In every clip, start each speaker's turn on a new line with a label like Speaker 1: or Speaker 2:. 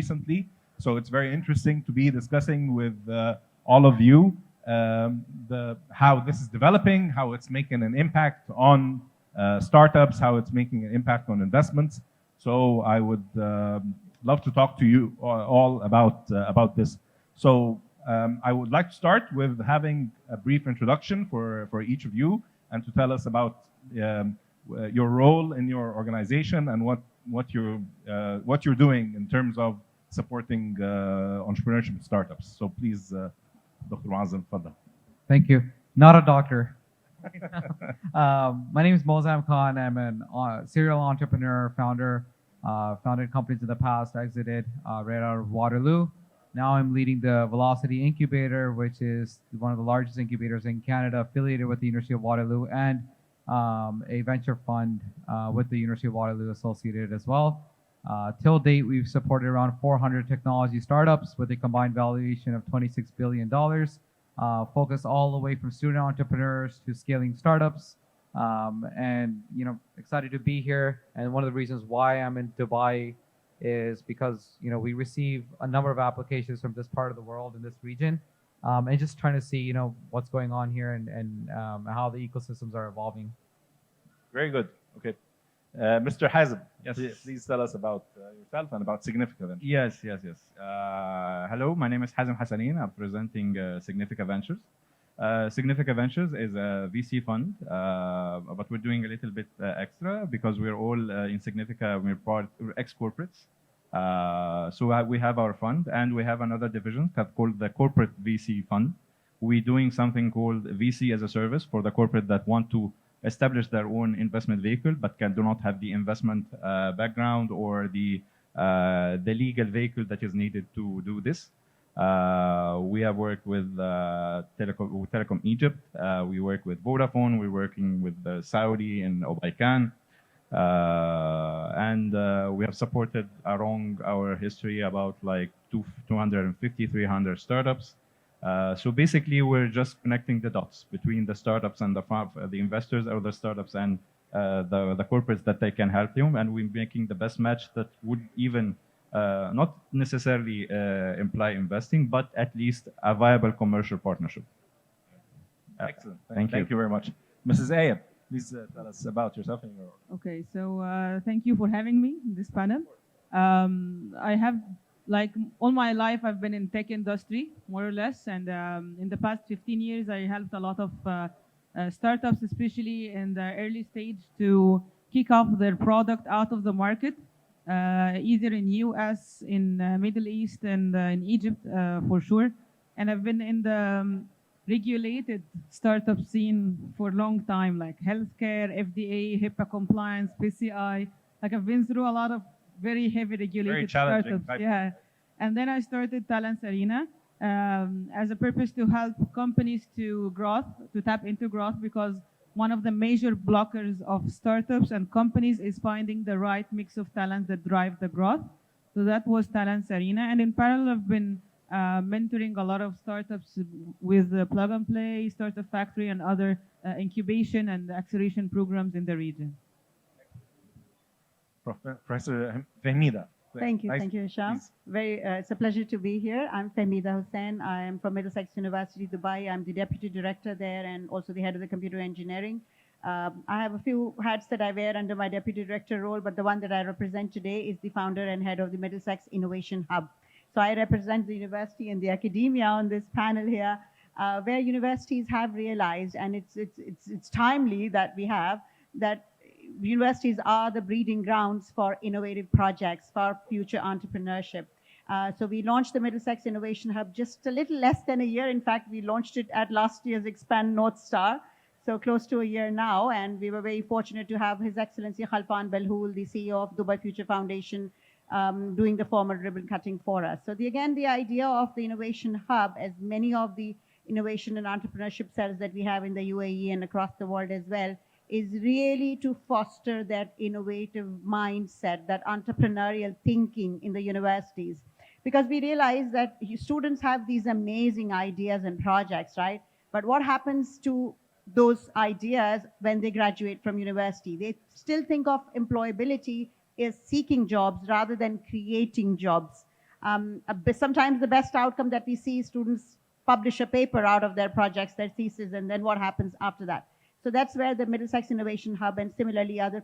Speaker 1: recently. So it's very interesting to be discussing with all of you how this is developing, how it's making an impact on startups, how it's making an impact on investments. So I would love to talk to you all about this. So I would like to start with having a brief introduction for each of you and to tell us about your role in your organization and what you're doing in terms of supporting entrepreneurship startups. So please, Dr. Muazzam, fadal.
Speaker 2: Thank you. Not a doctor. My name is Mozam Khan. I'm a serial entrepreneur, founder. Founded companies in the past, exited right out of Waterloo. Now I'm leading the Velocity Incubator, which is one of the largest incubators in Canada, affiliated with the University of Waterloo, and a venture fund with the University of Waterloo associated as well. Till date, we've supported around 400 technology startups with a combined valuation of $26 billion, focused all the way from student entrepreneurs to scaling startups. And excited to be here. And one of the reasons why I'm in Dubai is because we receive a number of applications from this part of the world in this region, and just trying to see what's going on here and how the ecosystems are evolving.
Speaker 1: Very good. Okay. Mr. Hazem,
Speaker 3: Yes.
Speaker 1: please tell us about yourself and about Significa Ventures.
Speaker 3: Yes. Hello, my name is Hazem Hassanin. I'm presenting Significa Ventures. Significa Ventures is a VC fund, but we're doing a little bit extra because we're all in Significa, we're ex-corporates. So we have our fund and we have another division called the Corporate VC Fund. We're doing something called VC as a service for the corporate that want to establish their own investment vehicle but do not have the investment background or the legal vehicle that is needed to do this. We have worked with Telecom Egypt. We work with Vodafone. We're working with Saudi and Obaikan. And we have supported along our history about like 250, 300 startups. So basically, we're just connecting the dots between the startups and the investors or the startups and the corporates that they can help them. And we're making the best match that would even not necessarily imply investing, but at least a viable commercial partnership.
Speaker 1: Excellent.
Speaker 3: Thank you.
Speaker 1: Thank you very much. Mrs. Ayab, please tell us about yourself and your.
Speaker 4: Okay, so thank you for having me in this panel. I have, like all my life, I've been in tech industry, more or less, and in the past 15 years, I helped a lot of startups, especially in the early stage, to kick off their product out of the market, either in US, in Middle East, and in Egypt, for sure. And I've been in the regulated startup scene for a long time, like healthcare, FDA, HIPAA compliance, PCI. Like I've been through a lot of very heavy regulated startups. Yeah. And then I started Talents Arena as a purpose to help companies to tap into growth, because one of the major blockers of startups and companies is finding the right mix of talents that drive the growth. So that was Talents Arena. And in parallel, I've been mentoring a lot of startups with Plug and Play, Startup Factory, and other incubation and acceleration programs in the region.
Speaker 1: Professor Fahmida.
Speaker 5: Thank you, Hisham. It's a pleasure to be here. I'm Fahmida Hussain. I am from Middlesex University, Dubai. I'm the deputy director there and also the head of the computer engineering. I have a few hats that I wear under my deputy director role, but the one that I represent today is the founder and head of the Middlesex Innovation Hub. So I represent the university and the academia on this panel here, where universities have realized, and it's timely that we have, that universities are the breeding grounds for innovative projects, for future entrepreneurship. So we launched the Middlesex Innovation Hub just a little less than a year. In fact, we launched it at last year's Expand North Star, so close to a year now. And we were very fortunate to have His Excellency Khalfan Belhoul, the CEO of Dubai Future Foundation, doing the formal ribbon cutting for us. So the idea of the Innovation Hub, as many of the innovation and entrepreneurship cells that we have in the UAE and across the world as well, is really to foster that innovative mindset, that entrepreneurial thinking in the universities. Because we realize that students have these amazing ideas and projects, right? But what happens to those ideas when they graduate from university? They still think of employability as seeking jobs rather than creating jobs. Sometimes the best outcome that we see is students publish a paper out of their projects, their thesis, and then what happens after that. So that's where the Middlesex Innovation Hub and similarly other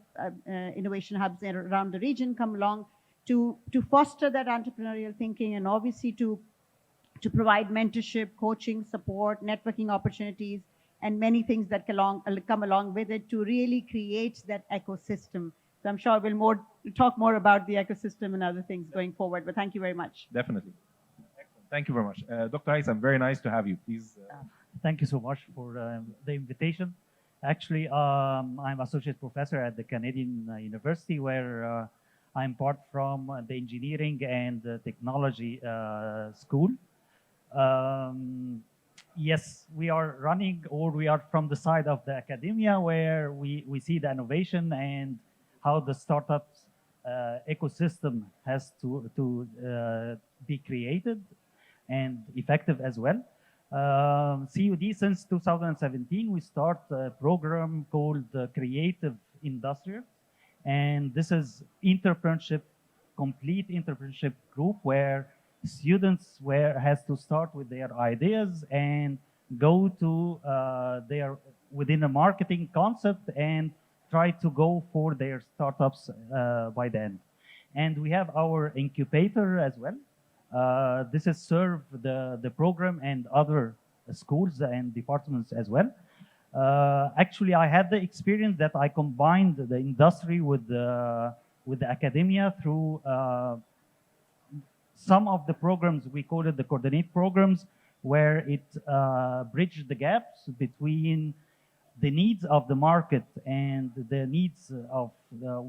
Speaker 5: innovation hubs around the region come along to foster that entrepreneurial thinking and obviously to provide mentorship, coaching, support, networking opportunities, and many things that come along with it to really create that ecosystem. So I'm sure we'll talk more about the ecosystem and other things going forward, but thank you very much.
Speaker 1: Definitely. Excellent. Thank you very much. Dr. Haitham, very nice to have you. Please.
Speaker 6: Thank you so much for the invitation. Actually, I'm associate professor at the Canadian University, where I'm part from the engineering and technology school. Yes, we are running, or we are from the side of the academia, where we see the innovation and how the startups ecosystem has to be created and effective as well. CUD, since 2017, we start a program called Creative Industrial, and this is complete entrepreneurship group where students has to start with their ideas and go to within a marketing concept and try to go for their startups by the end. And we have our incubator as well. This is serve the program and other schools and departments as well. Actually, I had the experience that I combined the industry with the academia through some of the programs. We call it the coordinate programs, where it bridged the gaps between the needs of the market and the needs of,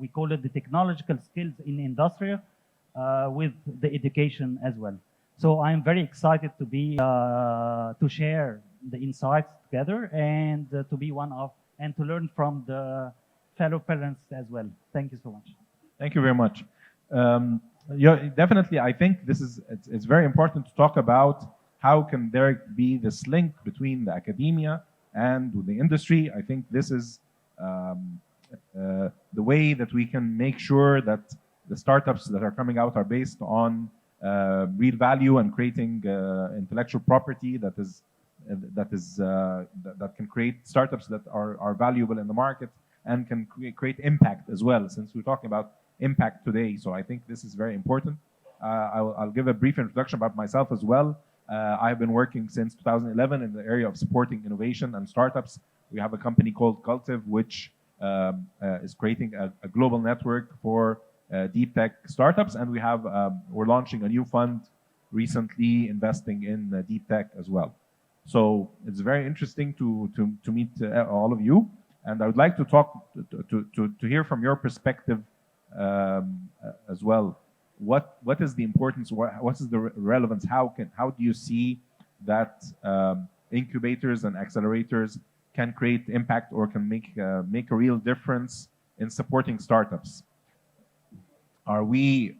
Speaker 6: we call it the technological skills in industrial, with the education as well. So I'm very excited to be to share the insights together and to be one of and to learn from the fellow parents as well. Thank you so much.
Speaker 1: Thank you very much. Yeah, definitely, I think it's very important to talk about how can there be this link between the academia and the industry. I think this is the way that we can make sure that the startups that are coming out are based on real value and creating intellectual property that can create startups that are valuable in the market and can create impact as well, since we're talking about impact today. So I think this is very important. I'll give a brief introduction about myself as well. I've been working since 2011 in the area of supporting innovation and startups. We have a company called Cultiv, which is creating a global network for deep tech startups, and we're launching a new fund recently investing in deep tech as well. So it's very interesting to meet all of you, and I would like to talk to hear from your perspective as well. What is the importance? What is the relevance? How do you see that incubators and accelerators can create impact or can make a real difference in supporting startups? Are we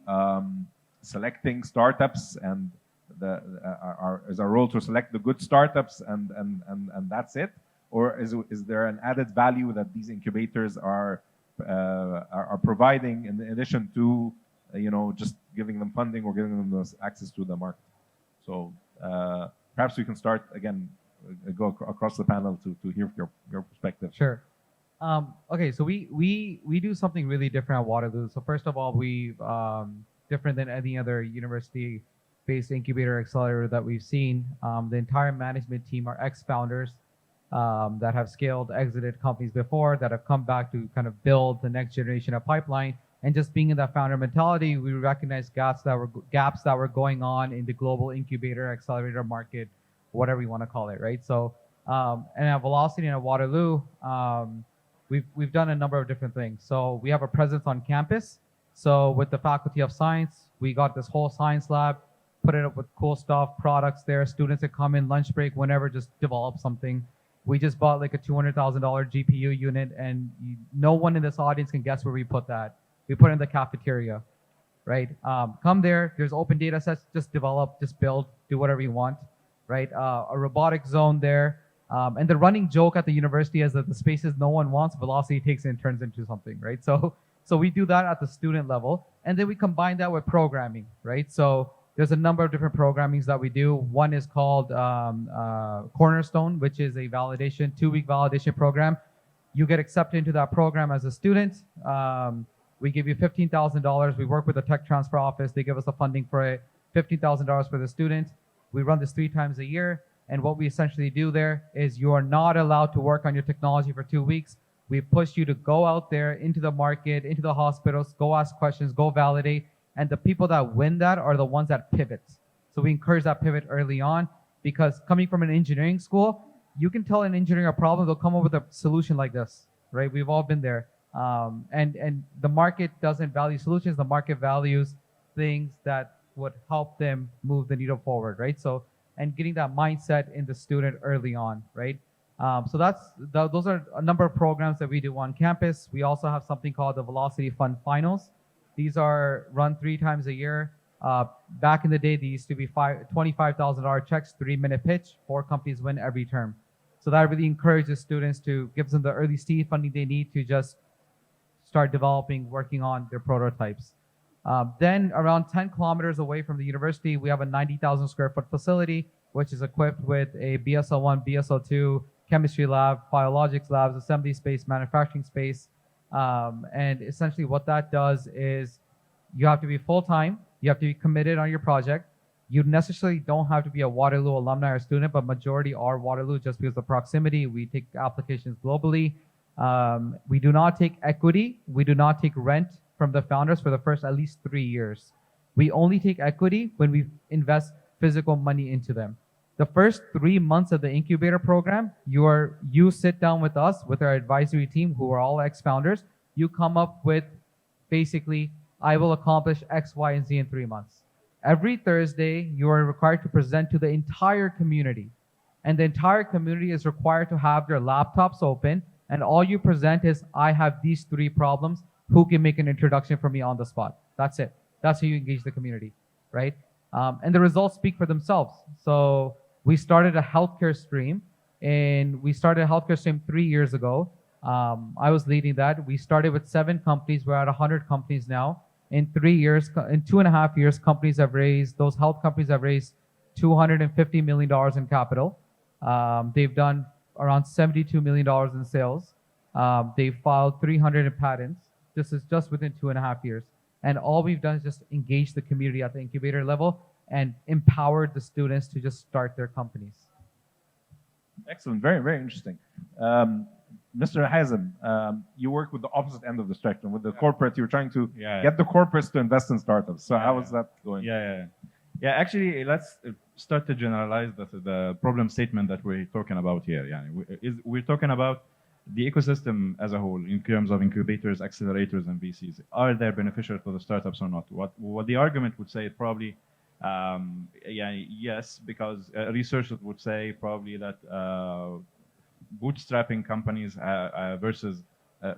Speaker 1: selecting startups, and is our role to select the good startups and that's it, or is there an added value that these incubators are providing in addition to just giving them funding or giving them access to the market? So perhaps we can start again, go across the panel to hear your perspective.
Speaker 2: Sure. Okay, so we do something really different at Waterloo. So first of all, we different than any other university-based incubator accelerator that we've seen. The entire management team are ex-founders that have scaled, exited companies before, that have come back to kind of build the next generation of pipeline. And just being in that founder mentality, we recognize gaps that were going on in the global incubator accelerator market, whatever you want to call it, right? So, and at Velocity and at Waterloo, we've done a number of different things. So we have a presence on campus. So with the Faculty of Science, we got this whole science lab, put it up with cool stuff, products there. Students that come in lunch break, whenever, just develop something. We just bought like a $200,000 GPU unit, and no one in this audience can guess where we put that. We put it in the cafeteria, right? Come there, there's open data sets, just develop, just build, do whatever you want, right? A robotic zone there. And the running joke at the university is that the spaces no one wants, Velocity takes it and turns into something, right? So we do that at the student level, and then we combine that with programming, right? So There's a number of different programmings that we do. One is called Cornerstone, which is a validation, 2-week validation program. You get accepted into that program as a student. We give you $15,000. We work with the tech transfer office. They give us the funding for it. $15,000 for the student. We run this 3 times a year. And what we essentially do there is you are not allowed to work on your technology for 2 weeks. We push you to go out there into the market, into the hospitals, go ask questions, go validate. And the people that win that are the ones that pivot. So we encourage that pivot early on, because coming from an engineering school, you can tell an engineer a problem, they'll come up with a solution like this, right? We've all been there. And the market doesn't value solutions. The market values things that would help them move the needle forward, right? So, and getting that mindset in the student early on, right? So those are a number of programs that we do on campus. We also have something called the Velocity Fund Finals. These are run 3 times a year. Back in the day, they used to be $25,000 checks, 3-minute pitch. 4 companies win every term. So that really encourages students to give them the early seed funding they need to just start developing, working on their prototypes. Then around 10 kilometers away from the university, we have a 90,000 square foot facility, which is equipped with a BSL-1, BSL-2, chemistry lab, biologics labs, assembly space, manufacturing space. And essentially what that does is you have to be full-time, you have to be committed on your project. You necessarily don't have to be a Waterloo alumni or student, but majority are Waterloo just because of the proximity. We take applications globally. We do not take equity. We do not take rent from the founders for the first at least 3 years. We only take equity when we invest physical money into them. The first 3 months of the incubator program, you sit down with us, with our advisory team, who are all ex-founders. You come up with basically, I will accomplish X, Y, and Z in 3 months. Every Thursday, you are required to present to the entire community. And the entire community is required to have their laptops open. And all you present is, I have these 3 problems. Who can make an introduction for me on the spot? That's it. That's how you engage the community, right? And the results speak for themselves. So we started a healthcare stream, and we started a healthcare stream 3 years ago. I was leading that. We started with 7 companies. We're at 100 companies now. In 3 years, in 2.5 years, those health companies have raised $250 million in capital. They've done around $72 million in sales. They've filed 300 patents. This is just within 2.5 years. And all we've done is just engage the community at the incubator level and empower the students to just start their companies.
Speaker 1: Excellent. Very, very interesting. Mr. Hazem, you work with the opposite end of the spectrum, with the corporate. You're trying to get the corporates to invest in startups. So how is that going?
Speaker 3: Yeah, actually, let's start to generalize the problem statement that we're talking about here. We're talking about the ecosystem as a whole in terms of incubators, accelerators, and VCs. Are they beneficial for the startups or not? What the argument would say probably, yes, because researchers would say probably that bootstrapping companies versus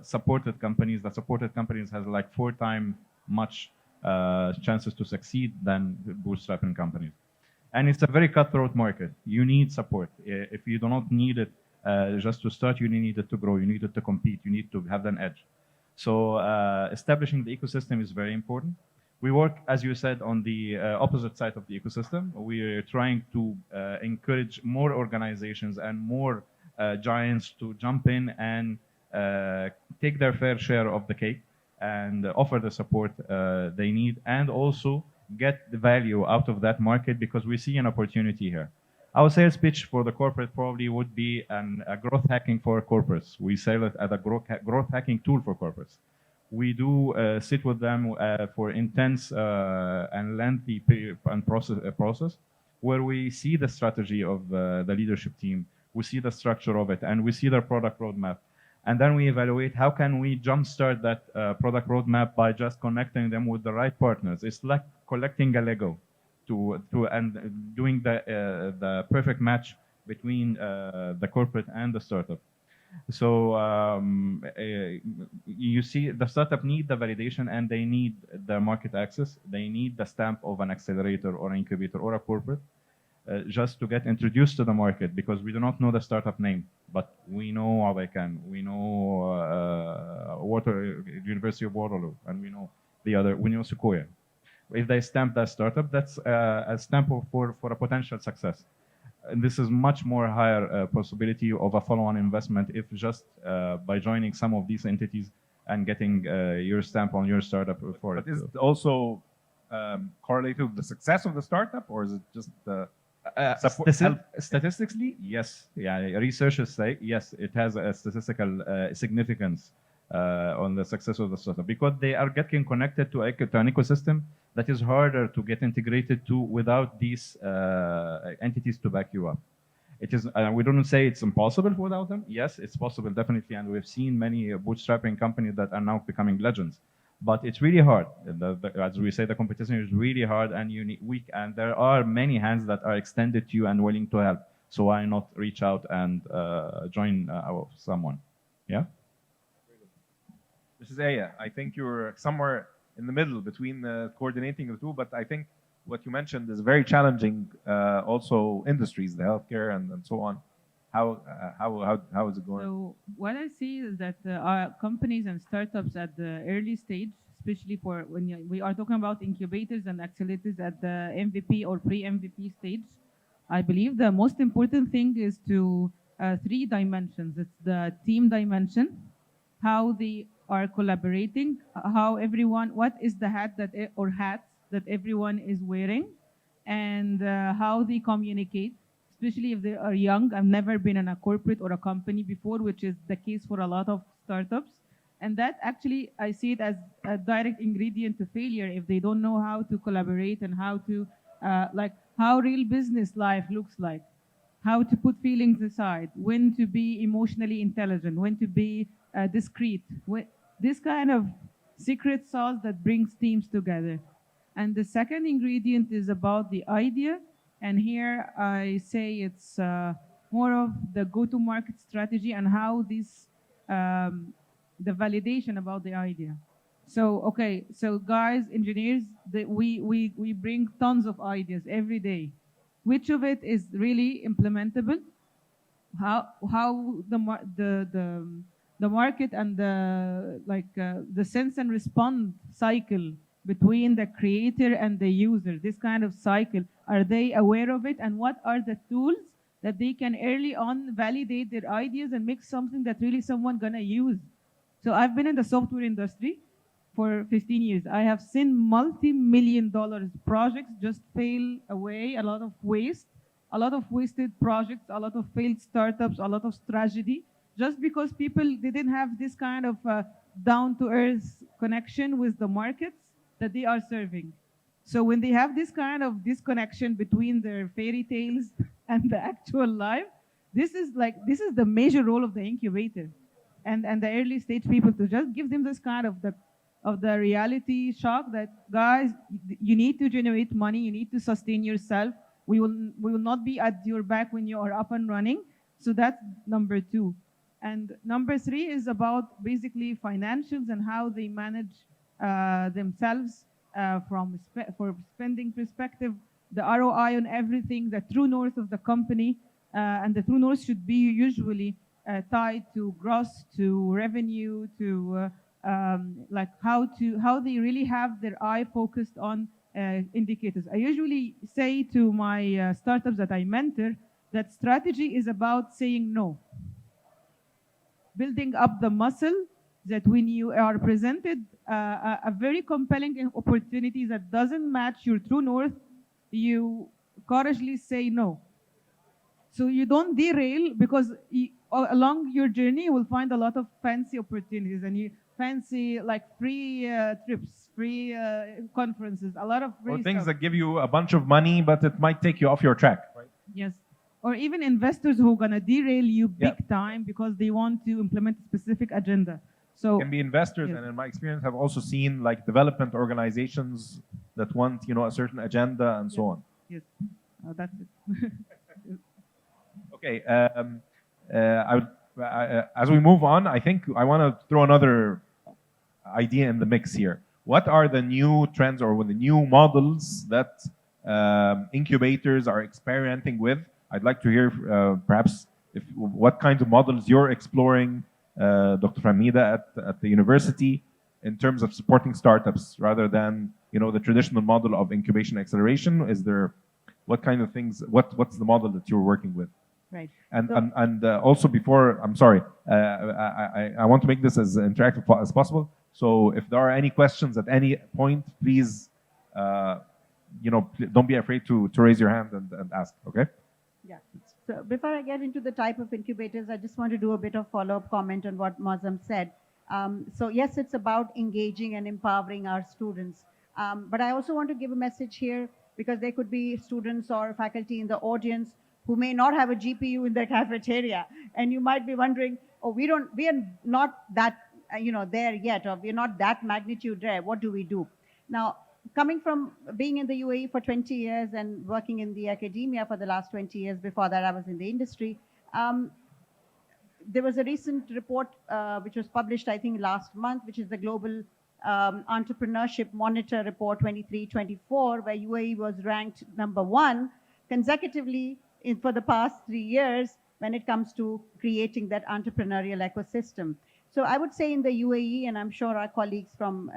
Speaker 3: supported companies. The supported companies has like 4 times much chances to succeed than bootstrapping companies. And it's a very cutthroat market. You need support. If you do not need it just to start, you need it to grow. You need it to compete. You need to have an edge. So establishing the ecosystem is very important. We work, as you said, on the opposite side of the ecosystem. We are trying to encourage more organizations and more giants to jump in and take their fair share of the cake and offer the support they need, and also get the value out of that market, because we see an opportunity here. Our sales pitch for the corporate probably would be a growth hacking for corporates. We sell it as a growth hacking tool for corporates. We do sit with them for intense and lengthy process where we see the strategy of the leadership team, we see the structure of it, and we see their product roadmap. And then we evaluate how can we jumpstart that product roadmap by just connecting them with the right partners. It's like collecting a Lego and doing the perfect match between the corporate and the startup. So you see, the startup need the validation and they need the market access. They need the stamp of an accelerator or an incubator or a corporate just to get introduced to the market, because we do not know the startup name, but we know Abakan, we know University of Waterloo, and we know we know Sequoia. If they stamp that startup, that's a stamp for a potential success. And this is much more higher possibility of a follow-on investment if just by joining some of these entities and getting your stamp on your startup for
Speaker 1: But
Speaker 3: it.
Speaker 1: is it also correlated with the success of the startup, or is it just the support?
Speaker 3: Statistically, yes. Yeah, researchers say yes. It has a statistical significance on the success of the startup because they are getting connected to an ecosystem that is harder to get integrated to without these entities to back you up. It is. We don't say it's impossible without them. Yes, it's possible, definitely, and we've seen many bootstrapping companies that are now becoming legends. But it's really hard. As we say, the competition is really hard, and and there are many hands that are extended to you and willing to help. So why not reach out and join someone? Yeah.
Speaker 1: This is Aya. I think you're somewhere in the middle between coordinating the two, but I think what you mentioned is very challenging. Also, industries, the healthcare and so on. How is it going?
Speaker 4: So what I see is that our companies and startups at the early stage, especially for when we are talking about incubators and accelerators at the MVP or pre-MVP stage, I believe the most important thing is to three dimensions. It's the team dimension, how they are collaborating, how everyone, what is the hat or hats that everyone is wearing, and how they communicate, especially if they are young. I've never been in a corporate or a company before, which is the case for a lot of startups. And that actually, I see it as a direct ingredient to failure if they don't know how to collaborate and how to, how real business life looks like, how to put feelings aside, when to be emotionally intelligent, when to be discreet. This kind of secret sauce that brings teams together. And the second ingredient is about the idea. And here I say it's more of the go-to-market strategy and how this, the validation about the idea. So, okay, so guys, engineers, we bring tons of ideas every day. Which of it is really implementable? How the market and the sense and respond cycle between the creator and the user, this kind of cycle, are they aware of it? And what are the tools that they can early on validate their ideas and make something that really someone gonna use? So I've been in the software industry for 15 years. I have seen multi-million-dollar projects just fail away, a lot of waste, a lot of wasted projects, a lot of failed startups, a lot of tragedy, just because people didn't have this kind of down-to-earth connection with the markets that they are serving. So when they have this kind of disconnection between their fairy tales and the actual life, this is the major role of the incubator and the early stage people, to just give them this kind of the reality shock that, guys, you need to generate money, you need to sustain yourself. We will not be at your back when you are up and running. So that's number two. And number three is about basically financials and how they manage themselves for spending perspective, the ROI on everything, the true north of the company, and the true north should be usually tied to gross, to revenue, to how they really have their eye focused on indicators. I usually say to my startups that I mentor that strategy is about saying no, building up the muscle that when you are presented a very compelling opportunity that doesn't match your true north, you courageously say no. So you don't derail, because along your journey you will find a lot of fancy opportunities, and you fancy like free trips, free conferences, a lot of free
Speaker 1: or things
Speaker 4: stuff.
Speaker 1: that give you a bunch of money, but it might take you off your track, right?
Speaker 4: Yes. Or even investors who are gonna derail you
Speaker 1: Yeah.
Speaker 4: big time because they want to implement a specific agenda. So
Speaker 1: Can be investors,
Speaker 4: Yes.
Speaker 1: and in my experience, I've also seen like development organizations that want a certain agenda and so on.
Speaker 4: yes, that's it.
Speaker 1: Okay. As we move on, I think I want to throw another idea in the mix here. What are the new trends or the new models that incubators are experimenting with? I'd like to hear perhaps what kinds of models you're exploring, Dr. Hamida, at the university in terms of supporting startups rather than the traditional model of incubation acceleration? Is there, what kind of things, what's the model that you're working with?
Speaker 5: Right.
Speaker 1: And also before, I'm sorry, I want to make this as interactive as possible. So if there are any questions at any point, please, don't be afraid to raise your hand and ask, okay?
Speaker 5: Yeah. So before I get into the type of incubators, I just want to do a bit of follow-up comment on what Mazam said. So yes, it's about engaging and empowering our students. But I also want to give a message here, because there could be students or faculty in the audience who may not have a GPU in their cafeteria. And you might be wondering, oh, we are not that, there yet, or we're not that magnitude there. What do we do? Now, coming from being in the UAE for 20 years and working in the academia for the last 20 years, before that I was in the industry, there was a recent report which was published, I think, last month, which is the Global Entrepreneurship Monitor Report 23-24, where UAE was ranked #1 consecutively for the past 3 years when it comes to creating that entrepreneurial ecosystem. So I would say in the UAE, and I'm sure our colleagues from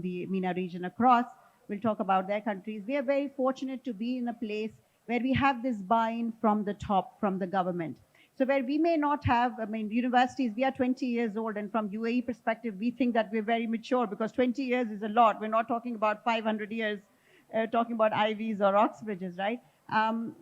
Speaker 5: the MENA region across will talk about their countries, we are very fortunate to be in a place where we have this buy-in from the top, from the government. So where we may not have, universities, we are 20 years old, and from UAE perspective, we think that we're very mature because 20 years is a lot. We're not talking about 500 years, talking about Ivies or Oxbridges, right?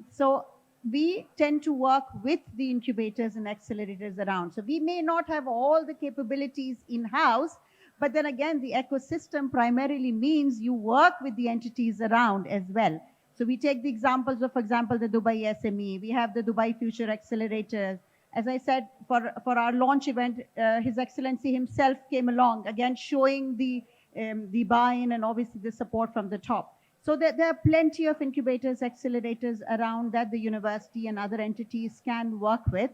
Speaker 5: So we tend to work with the incubators and accelerators around. So we may not have all the capabilities in-house, but then again, the ecosystem primarily means you work with the entities around as well. So we take the examples of, for example, the Dubai SME. We have the Dubai Future Accelerators. As I said, for our launch event, His Excellency himself came along, again, showing the buy-in and obviously the support from the top. So there are plenty of incubators, accelerators around that the university and other entities can work with.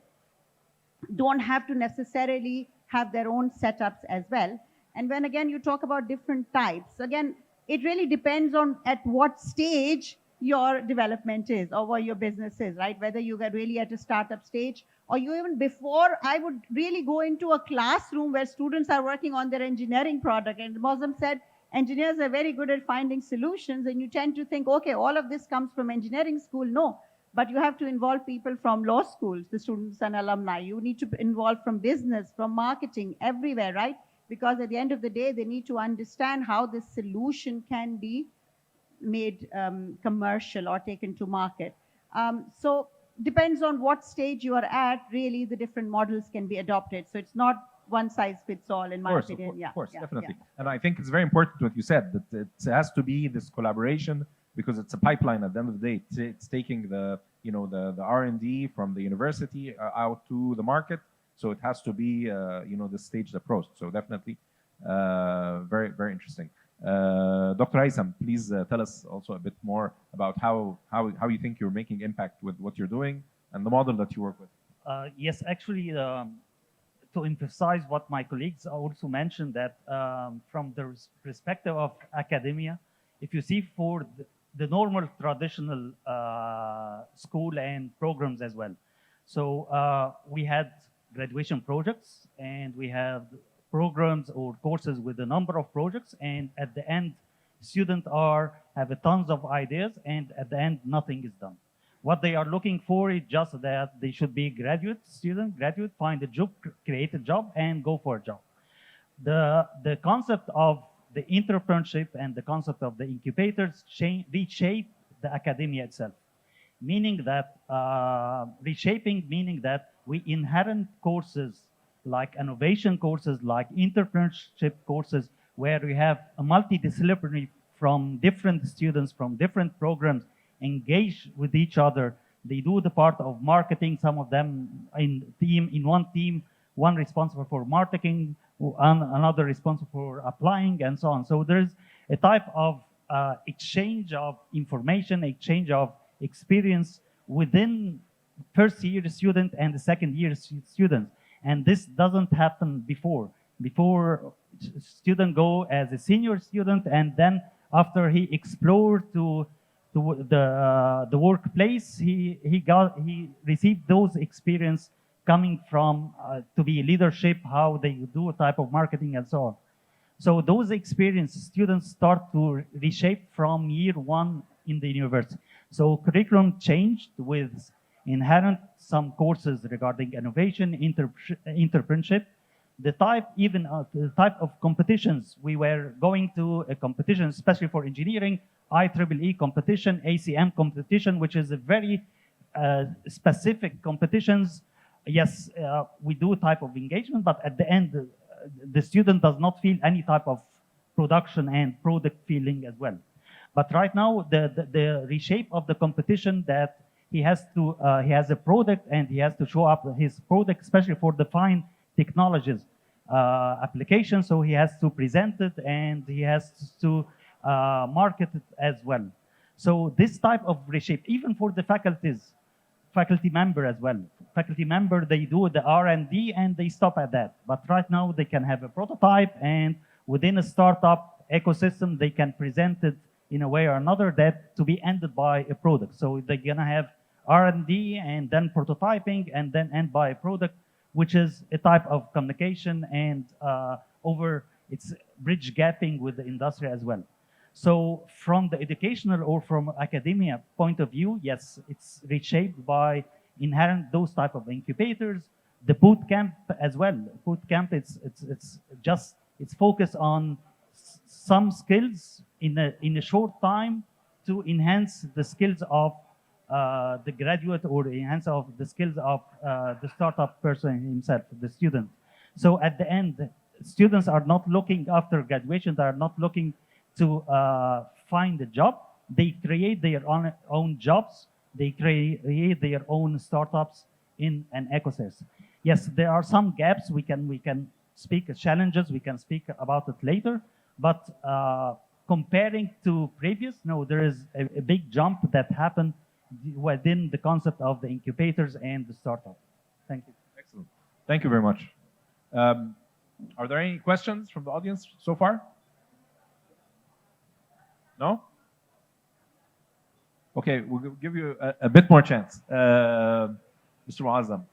Speaker 5: Don't have to necessarily have their own setups as well. And when, again, you talk about different types, again, it really depends on at what stage your development is or what your business is, right? Whether you get really at a startup stage or you even before, I would really go into a classroom where students are working on their engineering product. And Mozam said, engineers are very good at finding solutions, and you tend to think, okay, all of this comes from engineering school. No, but you have to involve people from law schools, the students and alumni. You need to involve from business, from marketing, everywhere, right? Because at the end of the day, they need to understand how this solution can be made commercial or taken to market. So depends on what stage you are at, really the different models can be adopted. So it's not one size fits all, in my opinion.
Speaker 1: Of course, definitely. Yeah. And I think it's very important what you said, that it has to be this collaboration, because it's a pipeline at the end of the day. It's taking the R&D from the university out to the market. So it has to be the staged approach. So definitely very, very interesting. Dr. Haytham, please tell us also a bit more about how you think you're making impact with what you're doing and the model that you work with.
Speaker 6: Yes, actually, to emphasize what my colleagues also mentioned, that from the perspective of academia, if you see for the normal traditional school and programs as well. So we had graduation projects, and we have programs or courses with a number of projects, and at the end, students have tons of ideas, and at the end, nothing is done. What they are looking for is just that they should be graduate, find a job, create a job, and go for a job. The concept of the entrepreneurship and the concept of the incubators reshape the academia itself, meaning that reshaping, meaning that we inherent courses like innovation courses, like entrepreneurship courses, where we have a multidisciplinary from different students from different programs engage with each other. They do the part of marketing, some of them in one team, one responsible for marketing, another responsible for applying, and so on. So there's a type of exchange of information, exchange of experience within first year student and the second year students. And this doesn't happen before. Before, student go as a senior student, and then after he explored to the workplace, he received those experience coming from to be leadership, how they do a type of marketing and so on. So those experiences, students start to reshape from year one in the university. So curriculum changed with inherent some courses regarding innovation, entrepreneurship, the type of competitions. We were going to a competition, especially for engineering, IEEE competition, ACM competition, which is a very specific competitions. Yes, we do type of engagement, but at the end, the student does not feel any type of production and product feeling as well. But right now, the reshape of the competition that he has a product and he has to show up his product, especially for the fine technologies application. So he has to present it and he has to market it as well. So this type of reshape, even for the faculty member as well. Faculty member, they do the R&D and they stop at that. But right now they can have a prototype, and within a startup ecosystem, they can present it in a way or another that to be ended by a product. So they're gonna have R&D and then prototyping and then end by a product, which is a type of communication and it's bridge gapping with the industry as well. So from the educational or from academia point of view, yes, it's reshaped by inherent those type of incubators, the boot camp as well. Boot camp, it's focused on some skills in a short time to enhance the skills of the graduate or enhance of the skills of the startup person himself, the student. So at the end, students are not looking after graduation, they are not looking to find a job. They create their own jobs. They create their own startups in an ecosystem. Yes, there are some gaps. We can speak challenges. We can speak about it later. But comparing to previous, no, there is a big jump that happened within the concept of the incubators and the startup. Thank you.
Speaker 1: Excellent. Thank you very much. Are there any questions from the audience so far? No? Okay, we'll give you a bit more chance. Mr. Muazzam,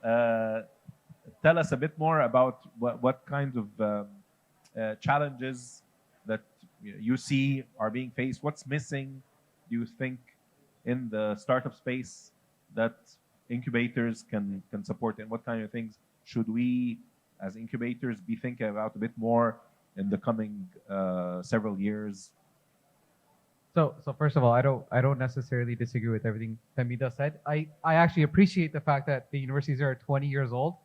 Speaker 1: tell us a bit more about what kind of challenges that you see are being faced. What's missing, do you think, in the startup space that incubators can support, and what kind of things should we as incubators be thinking about a bit more in the coming several years?
Speaker 2: So first of all, I don't necessarily disagree with everything Hamida said. I actually appreciate the fact that the universities are 20 years old.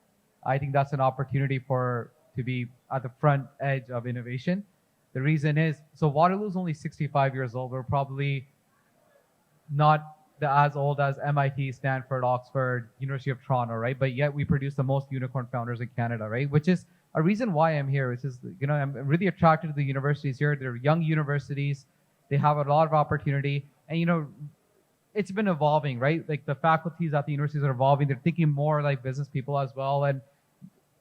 Speaker 2: I think that's an opportunity to be at the front edge of innovation. The reason is, so Waterloo is only 65 years old. We're probably not as old as MIT, Stanford, Oxford, University of Toronto, right? But yet we produce the most unicorn founders in Canada, right? Which is a reason why I'm here. Which is, I'm really attracted to the universities here. They're young universities. They have a lot of opportunity, and it's been evolving, right? Like the faculties at the universities are evolving. They're thinking more like business people as well. And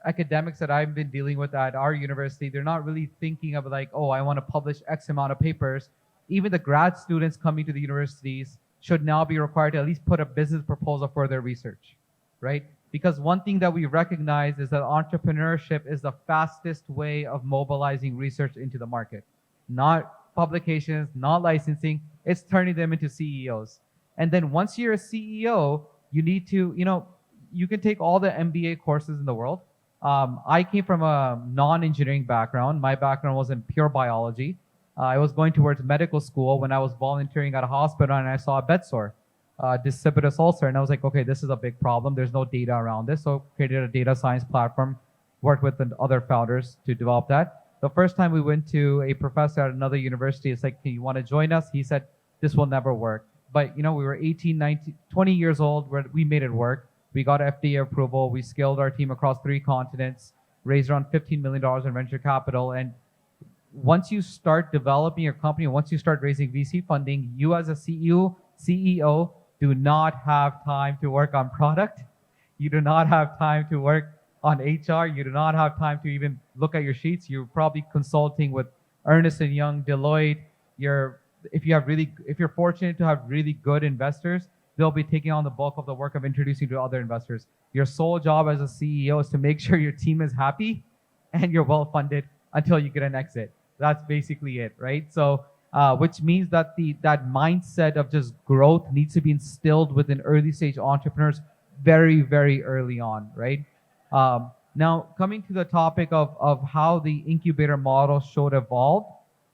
Speaker 2: academics that I've been dealing with at our university, they're not really thinking of like, oh, I want to publish X amount of papers. Even the grad students coming to the universities should now be required to at least put a business proposal for their research, right? Because one thing that we recognize is that entrepreneurship is the fastest way of mobilizing research into the market. Not publications, not licensing, it's turning them into CEOs. And then once you're a CEO, you need to, you can take all the MBA courses in the world. I came from a non-engineering background. My background was in pure biology. I was going towards medical school when I was volunteering at a hospital, and I saw a bed sore, dissipative ulcer, and I was like, okay, this is a big problem. There's no data around this, so created a data science platform, worked with the other founders to develop that. The first time we went to a professor at another university, it's like, hey, you want to join us? He said, this will never work. But we were 18, 19, 20 years old, we made it work. We got FDA approval. We scaled our team across 3 continents, raised around $15 million in venture capital. And once you start developing your company, once you start raising VC funding, you as a CEO do not have time to work on product. You do not have time to work on HR. You do not have time to even look at your sheets. You're probably consulting with Ernst & Young, Deloitte. If you're fortunate to have really good investors, they'll be taking on the bulk of the work of introducing you to other investors. Your sole job as a CEO is to make sure your team is happy and you're well funded until you get an exit. That's basically it, right? So, which means that that mindset of just growth needs to be instilled within early stage entrepreneurs very, very early on, right? Now, coming to the topic of how the incubator model should evolve,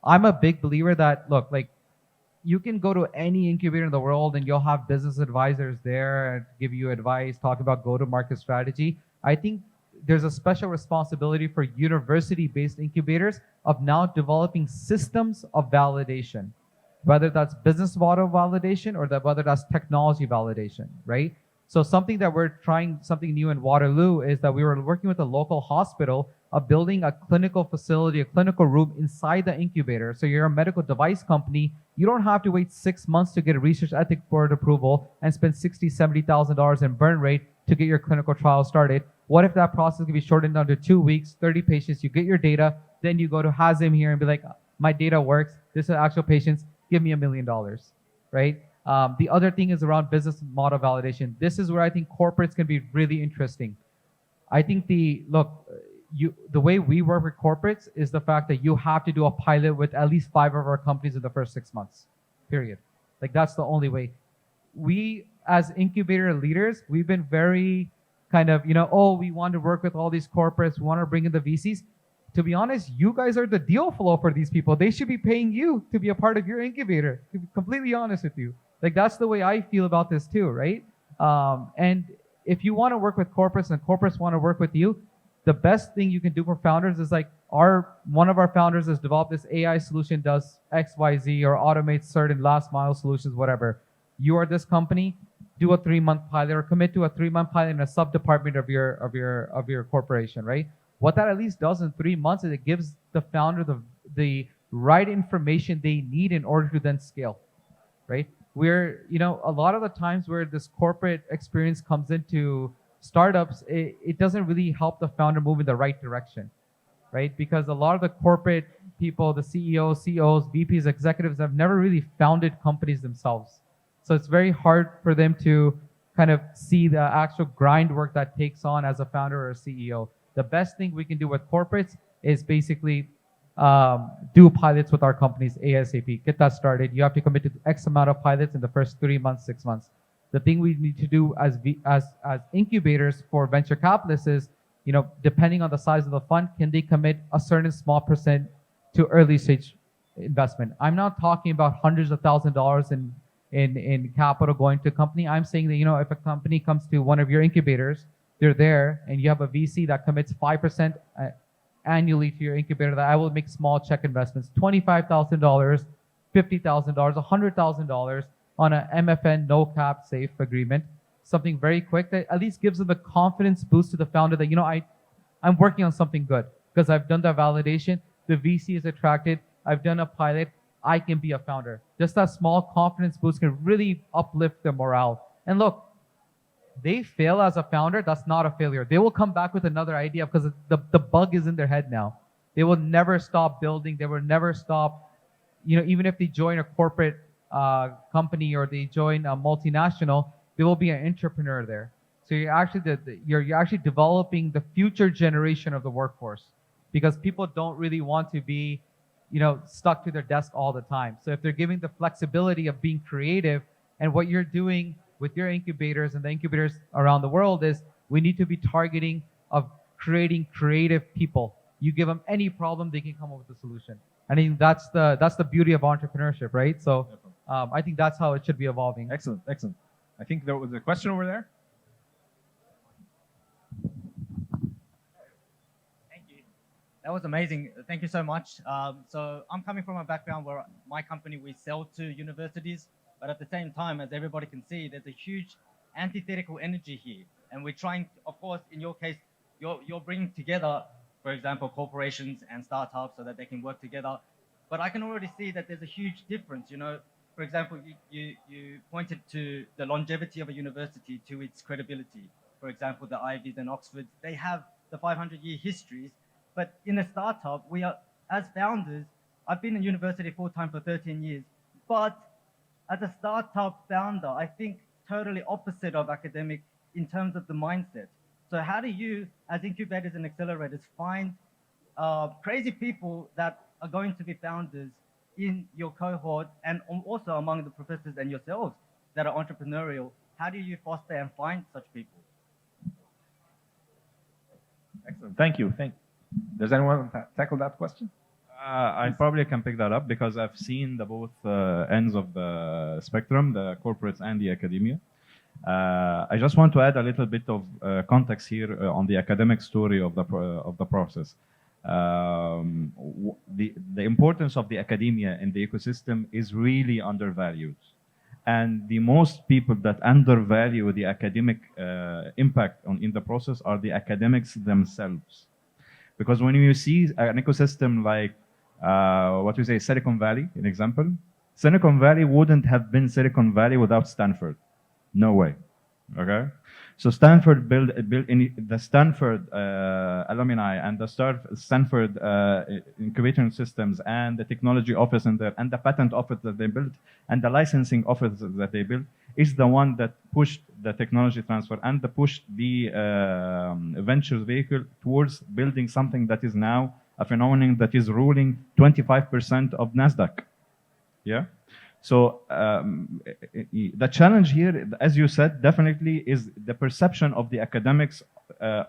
Speaker 2: I'm a big believer that, look, like, you can go to any incubator in the world and you'll have business advisors there and give you advice, talk about go-to-market strategy. I think there's a special responsibility for university-based incubators of now developing systems of validation, whether that's business model validation or whether that's technology validation, right? So something that we're trying, something new in Waterloo, is that we were working with a local hospital of building a clinical facility, a clinical room inside the incubator. So you're a medical device company, you don't have to wait 6 months to get a research ethics board approval and spend $60,000, $70,000 in burn rate to get your clinical trial started. What if that process can be shortened down to 2 weeks, 30 patients, you get your data, then you go to Hazim here and be like, my data works, this is actual patients, give me $1 million, right? The other thing is around business model validation. This is where I think corporates can be really interesting. I think the way we work with corporates is the fact that you have to do a pilot with at least 5 of our companies in the first 6 months, period. Like, that's the only way. We, as incubator leaders, we've been very kind of, we want to work with all these corporates, we want to bring in the VCs. To be honest, you guys are the deal flow for these people. They should be paying you to be a part of your incubator, to be completely honest with you. Like, that's the way I feel about this too, right? And if you want to work with corporates and corporates want to work with you, the best thing you can do for founders is like one of our founders has developed this AI solution, does XYZ, or automates certain last mile solutions, whatever. You are this company, do a 3-month pilot or commit to a 3-month pilot in a sub department of your corporation, right? What that at least does in 3 months is it gives the founder the right information they need in order to then scale, right? Where, a lot of the times where this corporate experience comes into startups, it doesn't really help the founder move in the right direction, right? Because a lot of the corporate people, the CEOs, COOs, VPs, executives have never really founded companies themselves. So it's very hard for them to kind of see the actual grind work that takes on as a founder or a CEO. The best thing we can do with corporates is basically do pilots with our companies ASAP. Get that started. You have to commit to X amount of pilots in the first 3 months, 6 months. The thing we need to do as incubators for venture capitalists is, depending on the size of the fund, can they commit a certain small percent to early stage investment? I'm not talking about hundreds of thousands of dollars in capital going to a company. I'm saying that, if a company comes to one of your incubators, they're there, and you have a VC that commits 5% annually to your incubator, that I will make small check investments, $25,000, $50,000, $100,000 on an MFN no cap safe agreement, something very quick that at least gives them the confidence boost to the founder that, I'm working on something good because I've done that validation, the VC is attracted, I've done a pilot, I can be a founder. Just that small confidence boost can really uplift their morale. And look, they fail as a founder, that's not a failure. They will come back with another idea because the bug is in their head now. They will never stop building. They will never stop, even if they join a corporate company or they join a multinational, they will be an entrepreneur there. So you're actually developing the future generation of the workforce, because people don't really want to be, stuck to their desk all the time. So if they're giving the flexibility of being creative, and what you're doing with your incubators and the incubators around the world is, we need to be targeting of creating creative people. You give them any problem, they can come up with a solution. I think that's the beauty of entrepreneurship, right? So I think that's how it should be evolving.
Speaker 1: Excellent, excellent. I think there was a question over there.
Speaker 7: Thank you. That was amazing. Thank you so much. So I'm coming from a background where my company, we sell to universities, but at the same time, as everybody can see, there's a huge antithetical energy here. And we're trying, of course, in your case, you're bringing together, for example, corporations and startups so that they can work together. But I can already see that there's a huge difference. For example, you pointed to the longevity of a university to its credibility. For example, the Ivies and Oxfords, they have the 500-year histories. But in a startup, we are, as founders, I've been in university full-time for 13 years, but as a startup founder, I think totally opposite of academic in terms of the mindset. So how do you, as incubators and accelerators, find crazy people that are going to be founders in your cohort and also among the professors and yourselves that are entrepreneurial? How do you foster and find such people?
Speaker 1: Excellent. Thank you. Does anyone tackle that question?
Speaker 3: I probably can pick that up because I've seen the both ends of the spectrum, the corporates and the academia. I just want to add a little bit of context here on the academic story of the process. The importance of the academia in the ecosystem is really undervalued, and the most people that undervalue the academic impact in the process are the academics themselves. Because when you see an ecosystem like what we say Silicon Valley, an example, Silicon Valley wouldn't have been Silicon Valley without Stanford. No way. Okay, so Stanford built in the Stanford alumni and the Stanford incubator systems and the technology office in there and the patent office that they built and the licensing office that they built is the one that pushed the technology transfer and pushed the ventures vehicle towards building something that is now a phenomenon that is ruling 25% of NASDAQ. Yeah. So the challenge here, as you said, definitely is the perception of the academics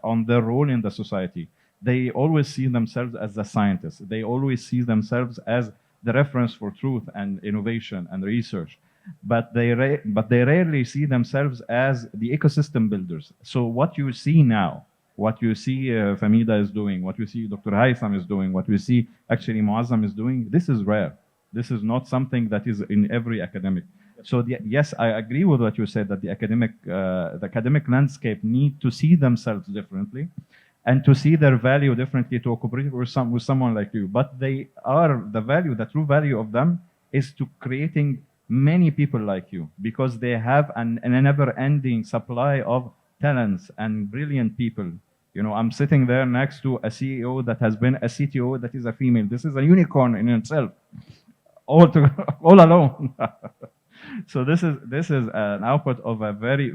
Speaker 3: on their role in the society. They always see themselves as the scientists. They always see themselves as the reference for truth and innovation and research. But they rarely see themselves as the ecosystem builders. So what you see now, what you see Famida is doing, what you see Dr. Haytham is doing, what we see actually Muazzam is doing, this is rare. This is not something that is in every academic. So yes, I agree with what you said, that the academic landscape need to see themselves differently and to see their value differently to cooperate with someone like you. But they are the true value of them is to creating many people like you, because they have a never-ending supply of talents and brilliant people. You know, I'm sitting there next to a CEO that has been a CTO that is a female. This is a unicorn in itself. All alone. So this is an output of a very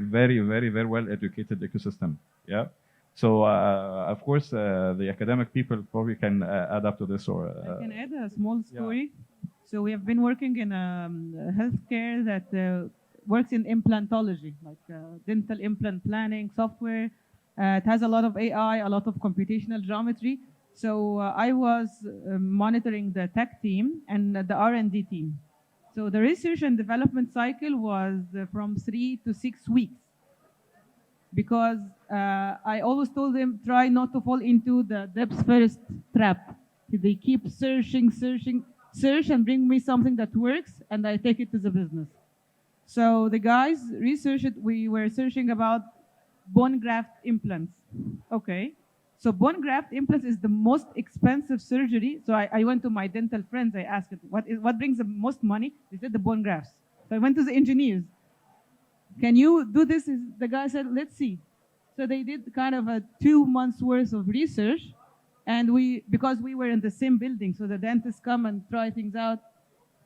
Speaker 3: well educated ecosystem. Yeah. So of course the academic people probably can add up to this or.
Speaker 4: I can add a small story. Yeah. So we have been working in healthcare that works in implantology, like dental implant planning software. It has a lot of AI, a lot of computational geometry. So I was monitoring the tech team and the R&D team. So the research and development cycle was from 3 to 6 weeks, because I always told them, try not to fall into the depth first trap. They keep search and bring me something that works, and I take it to the business. So the guys researched, we were searching about bone graft implants. Okay. So bone graft implants is the most expensive surgery. So I went to my dental friends. I asked, what brings the most money? They said the bone grafts. So I went to the engineers. Can you do this? The guy said, let's see. So they did kind of a 2 months worth of research. And because we were in the same building, so the dentists come and try things out.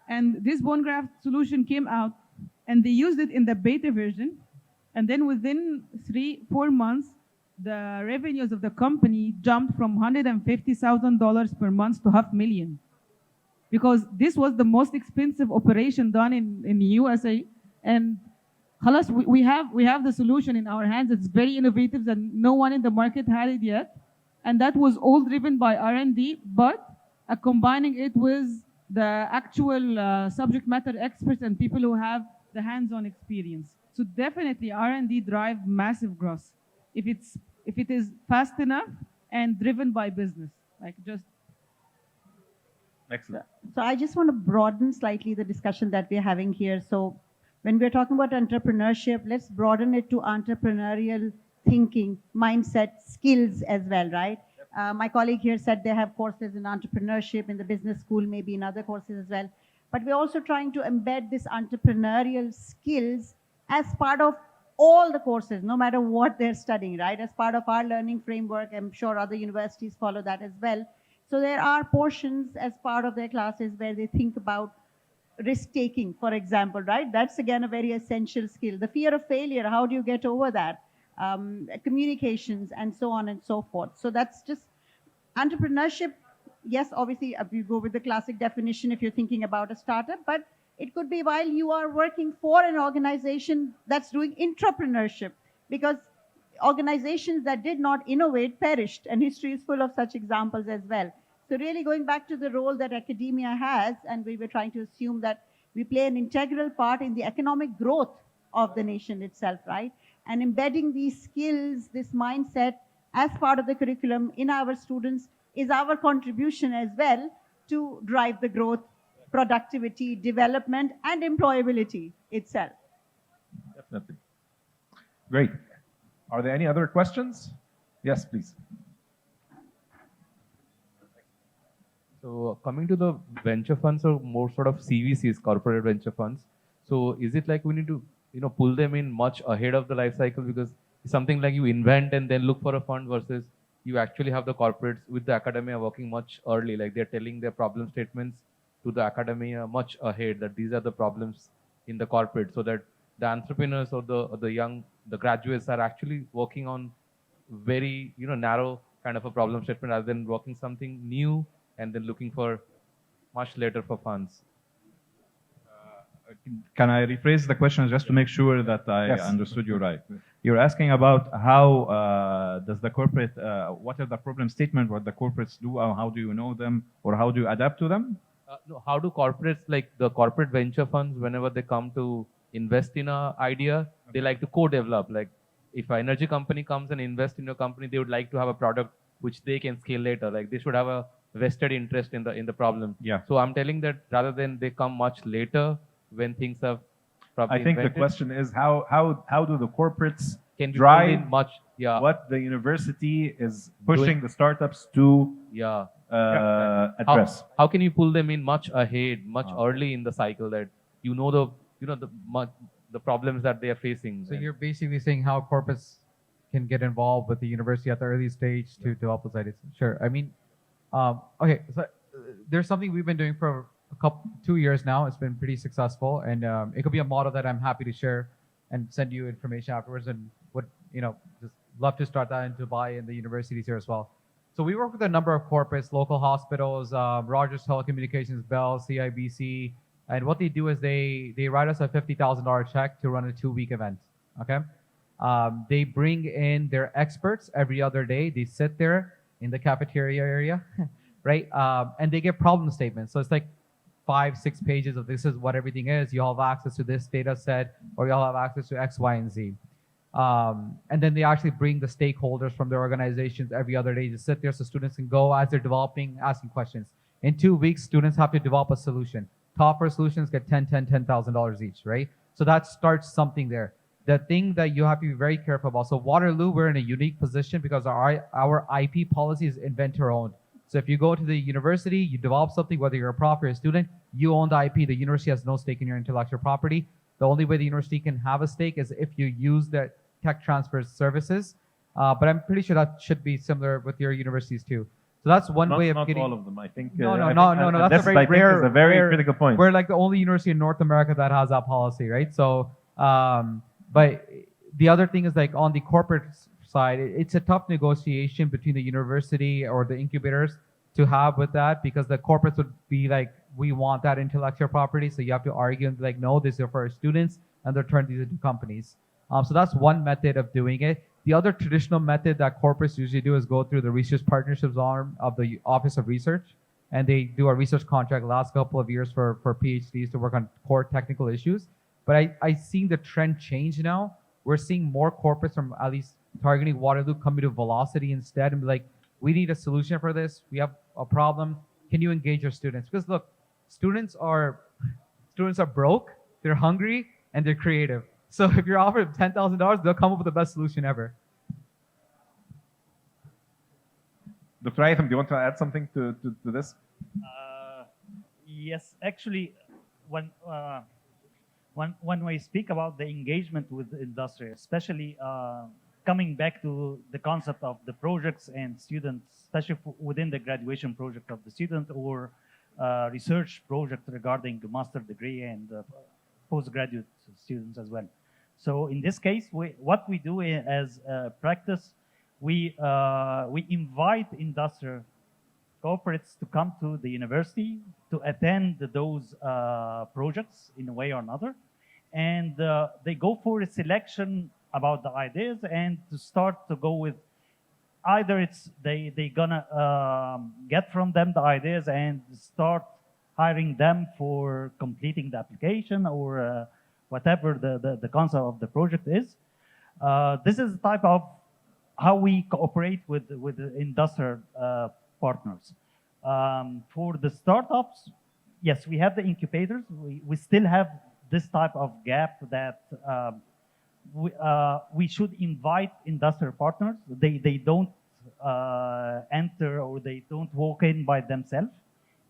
Speaker 4: And this bone graft solution came out, and they used it in the beta version. And then within 3-4 months, the revenues of the company jumped from $150,000 per month to $500,000, because this was the most expensive operation done in the USA. And halas, we have the solution in our hands. It's very innovative, and no one in the market had it yet. And that was all driven by R&D, but combining it with the actual subject matter experts and people who have the hands-on experience. So definitely R&D drive massive growth if it is fast enough and driven by business. Like just
Speaker 1: excellent.
Speaker 5: So I just want to broaden slightly the discussion that we're having here. So when we're talking about entrepreneurship, let's broaden it to entrepreneurial thinking, mindset, skills as well, right? My colleague here said they have courses in entrepreneurship in the business school, maybe in other courses as well. But we're also trying to embed this entrepreneurial skills as part of all the courses, no matter what they're studying, right? As part of our learning framework. I'm sure other universities follow that as well. So there are portions as part of their classes where they think about risk-taking, for example, right? That's, again, a very essential skill. The fear of failure, how do you get over that? Communications, and so on and so forth. So that's just entrepreneurship. yes, obviously, you go with the classic definition if you're thinking about a startup, but it could be while you are working for an organization that's doing entrepreneurship, because organizations that did not innovate perished, and history is full of such examples as well. So really going back to the role that academia has, and we were trying to assume that we play an integral part in the economic growth of the nation itself, right? And embedding these skills, this mindset as part of the curriculum in our students is our contribution as well to drive the growth, productivity, development, and employability itself.
Speaker 1: Definitely. Great. Are there any other questions? Yes, please.
Speaker 8: So coming to the venture funds or more sort of CVCs, corporate venture funds. So is it like we need to, pull them in much ahead of the life cycle, because it's something like you invent and then look for a fund versus you actually have the corporates with the academia working much early, like they're telling their problem statements to the academia much ahead that these are the problems in the corporate, so that the entrepreneurs or the graduates are actually working on very narrow kind of a problem statement rather than working something new and then looking for much later for funds.
Speaker 3: Can I rephrase the question just to make sure that I
Speaker 1: Yes.
Speaker 3: understood you right? You're asking about how does the corporate, what are the problem statement, what the corporates do, or how do you know them, or how do you adapt to them?
Speaker 8: No, how do corporates, like the corporate venture funds, whenever they come to invest in a idea, they like to co-develop. Like if an energy company comes and invests in your company, they would like to have a product which they can scale later. Like they should have a vested interest in the problem.
Speaker 3: Yeah.
Speaker 8: So I'm telling that rather than they come much later when things have probably
Speaker 1: I think the
Speaker 8: invented,
Speaker 1: question is how do the corporates
Speaker 8: can be pulled
Speaker 1: drive
Speaker 8: in much? Yeah.
Speaker 1: what the university is pushing the startups to
Speaker 8: Yeah.
Speaker 1: address?
Speaker 8: How can you pull them in much ahead, much
Speaker 1: Oh.
Speaker 8: early in the cycle, that the problems that they are facing?
Speaker 2: So you're basically saying how corporates can get involved with the university at the early stage to develop those ideas. Sure. I mean, okay. So there's something we've been doing for 2 years now. It's been pretty successful, and it could be a model that I'm happy to share and send you information afterwards. And would just love to start that in Dubai and the universities here as well. So we work with a number of corporates, local hospitals, Rogers Telecommunications, Bell, CIBC, and what they do is they write us a $50,000 check to run a 2-week event. Okay, they bring in their experts every other day. They sit there in the cafeteria area, right? And they get problem statements. So it's like 5-6 pages of this is what everything is. You all have access to this data set, or you all have access to X, Y, and Z. And then they actually bring the stakeholders from their organizations every other day to sit there so students can go as they're developing, asking questions. In 2 weeks, students have to develop a solution. Top first solutions get $10,000 each, right? So that starts something there. The thing that you have to be very careful about. So Waterloo, we're in a unique position because our IP policy is inventor owned. So if you go to the university, you develop something, whether you're a prof or a student, you own the IP. The university has no stake in your intellectual property. The only way the university can have a stake is if you use the tech transfer services. But I'm pretty sure that should be similar with your universities too. So that's one way of
Speaker 1: not
Speaker 2: getting.
Speaker 1: all of them. I think.
Speaker 2: No.
Speaker 1: That's
Speaker 2: That's a very rare.
Speaker 1: is a very
Speaker 2: rare-
Speaker 1: critical point.
Speaker 2: We're like the only university in North America that has that policy, right? So, but the other thing is like on the corporate side, it's a tough negotiation between the university or the incubators to have with that, because the corporates would be like, we want that intellectual property. So you have to argue and be like, no, this is for our students, and they'll turn these into companies. So that's one method of doing it. The other traditional method that corporates usually do is go through the research partnerships arm of the Office of Research, and they do a research contract last couple of years for PhDs to work on core technical issues. But I seen the trend change now. We're seeing more corporates from at least targeting Waterloo coming to Velocity instead and be like, we need a solution for this. We have a problem. Can you engage your students? Because look, students are broke, they're hungry, and they're creative. So if you're offered $10,000, they'll come up with the best solution ever.
Speaker 1: Dr. Aitham, do you want to add something to this?
Speaker 6: Yes, actually, when we speak about the engagement with the industry, especially coming back to the concept of the projects and students, especially within the graduation project of the student or research project regarding the master degree and postgraduate students as well. So in this case, what we do as practice, we invite industry corporates to come to the university to attend those projects in a way or another. And they go for a selection about the ideas and to start to go with either it's they gonna get from them the ideas and start hiring them for completing the application or whatever the concept of the project is. This is the type of how we cooperate with the industrial partners. For the startups, yes, we have the incubators. We still have this type of gap that we should invite industrial partners. They don't enter or they don't walk in by themselves.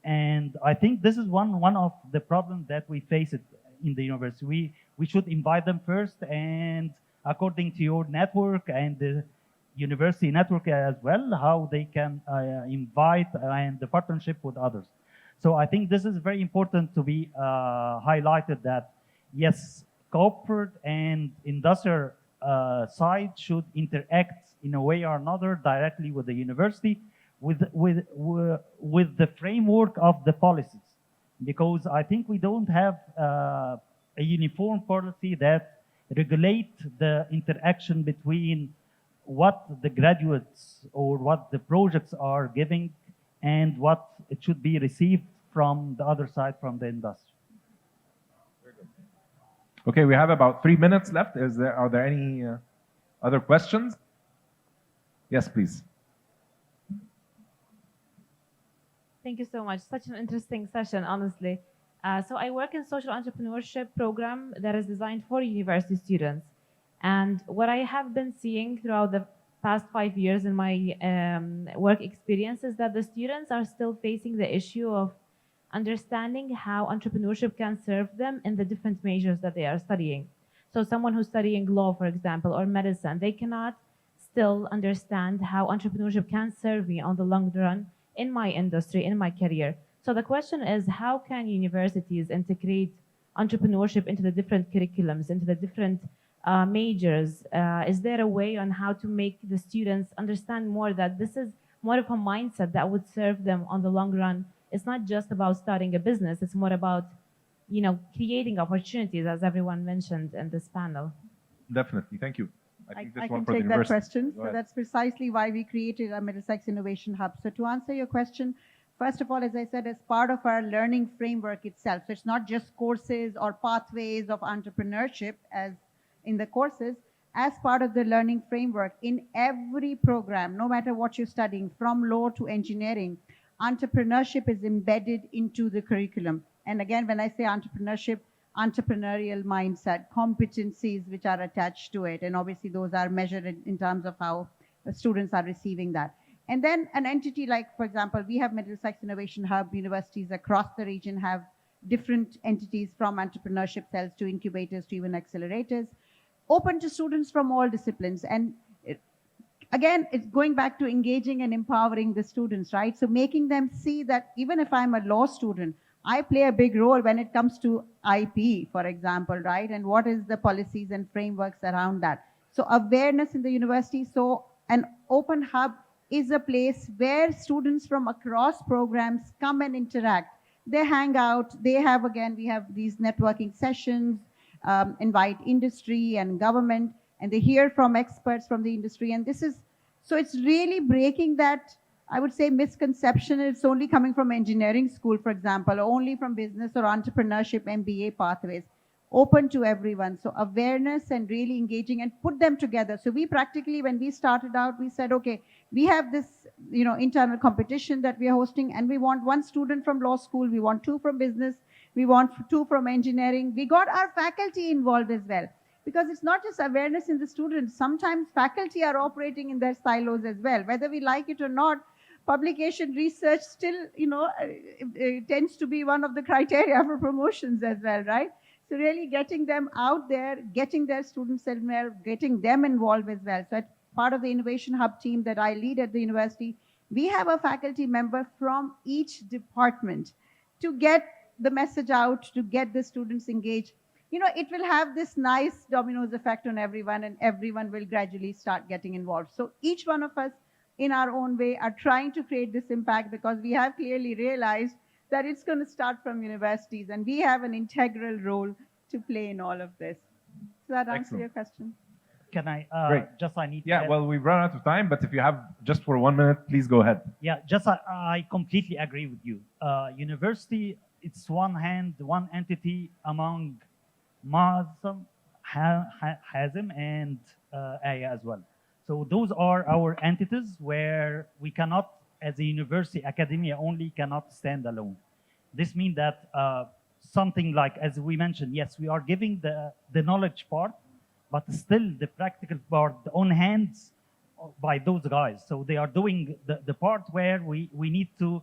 Speaker 6: And I think this is one of the problems that we face it in the university. We should invite them first, and according to your network and the university network as well, how they can invite and the partnership with others. So I think this is very important to be highlighted that yes, corporate and industrial side should interact in a way or another directly with the university with the framework of the policies, because I think we don't have a uniform policy that regulate the interaction between what the graduates or what the projects are giving and what it should be received from the other side, from the industry.
Speaker 1: Okay, we have about 3 minutes left. Are there any other questions? Yes, please.
Speaker 9: Thank you so much. Such an interesting session, honestly. So I work in social entrepreneurship program that is designed for university students. And what I have been seeing throughout the past 5 years in my work experience is that the students are still facing the issue of understanding how entrepreneurship can serve them in the different majors that they are studying. So someone who's studying law, for example, or medicine, they cannot still understand how entrepreneurship can serve me on the long run in my industry, in my career. So the question is, how can universities integrate entrepreneurship into the different curriculums, into the different majors? Is there a way on how to make the students understand more that this is more of a mindset that would serve them on the long run? It's not just about starting a business, it's more about, you know, creating opportunities, as everyone mentioned in this panel.
Speaker 1: Definitely, thank you.
Speaker 5: I
Speaker 1: this
Speaker 5: can
Speaker 1: one for the
Speaker 5: take that
Speaker 1: university.
Speaker 5: question.
Speaker 1: Go
Speaker 5: So
Speaker 1: ahead.
Speaker 5: that's precisely why we created a Middlesex Innovation Hub. So to answer your question, first of all, as I said, as part of our learning framework itself, so it's not just courses or pathways of entrepreneurship as in the courses, as part of the learning framework in every program, no matter what you're studying, from law to engineering, entrepreneurship is embedded into the curriculum. And again, when I say entrepreneurship, entrepreneurial mindset, competencies which are attached to it. And obviously those are measured in terms of how the students are receiving that. And then an entity like, for example, we have Middlesex Innovation Hub. Universities across the region have different entities, from entrepreneurship cells to incubators to even accelerators, open to students from all disciplines. And again, it's going back to engaging and empowering the students, right? So making them see that even if I'm a law student, I play a big role when it comes to IP, for example, right? And what is the policies and frameworks around that? So awareness in the university. So an open hub is a place where students from across programs come and interact. They hang out. They have, again, we have these networking sessions, invite industry and government, and they hear from experts from the industry. And this is, so it's really breaking that, I would say, misconception. It's only coming from engineering school, for example, or only from business or entrepreneurship MBA pathways. Open to everyone. So awareness and really engaging and put them together. So we practically, when we started out, we said, okay, we have this, you know, internal competition that we are hosting, and we want 1 student from law school, we want 2 from business, we want 2 from engineering. We got our faculty involved as well, because it's not just awareness in the students. Sometimes faculty are operating in their silos as well. Whether we like it or not, publication research still, you know, it tends to be one of the criteria for promotions as well, right? So really getting them out there, getting their students in there, getting them involved as well. So as part of the Innovation Hub team that I lead at the university, we have a faculty member from each department to get the message out, to get the students engaged. You know, it will have this nice dominoes effect on everyone, and everyone will gradually start getting involved. So each one of us in our own way, are trying to create this impact because we have clearly realized that it's going to start from universities, and we have an integral role to play in all of this. Does that answer
Speaker 1: Excellent.
Speaker 5: your question?
Speaker 6: Can I
Speaker 1: Great.
Speaker 6: I need to
Speaker 1: Yeah,
Speaker 6: add-
Speaker 1: well, we've run out of time, but if you have just for 1 minute, please go ahead.
Speaker 6: Yeah, I completely agree with you. University, it's one entity among Mazam, Hazim, and Aya as well. So those are our entities where we cannot, as a university, academia only cannot stand alone. This means that something like, as we mentioned, yes, we are giving the knowledge part, but still the practical part on hands by those guys. So they are doing the part where we need to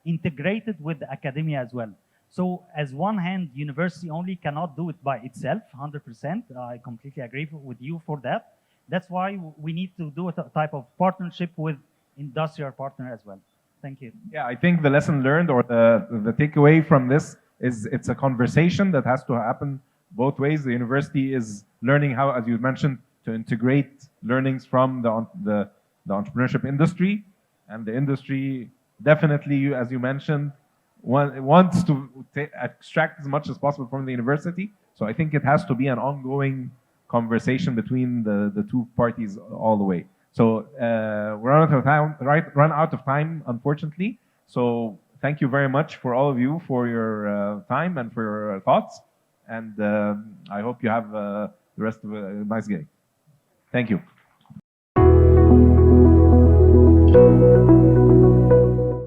Speaker 6: integrate it with the academia as well. So as one hand, university only cannot do it by itself, 100%. I completely agree with you for that. That's why we need to do a type of partnership with industrial partner as well. Thank you.
Speaker 1: Yeah, I think the lesson learned or the takeaway from this is it's a conversation that has to happen both ways. The university is learning how, as you mentioned, to integrate learnings from the entrepreneurship industry, and the industry definitely, as you mentioned, wants to extract as much as possible from the university. So I think it has to be an ongoing conversation between the two parties all the way. So we're run out of time, unfortunately. So thank you very much for all of you for your time and for your thoughts. And I hope you have the rest of a nice day. Thank you.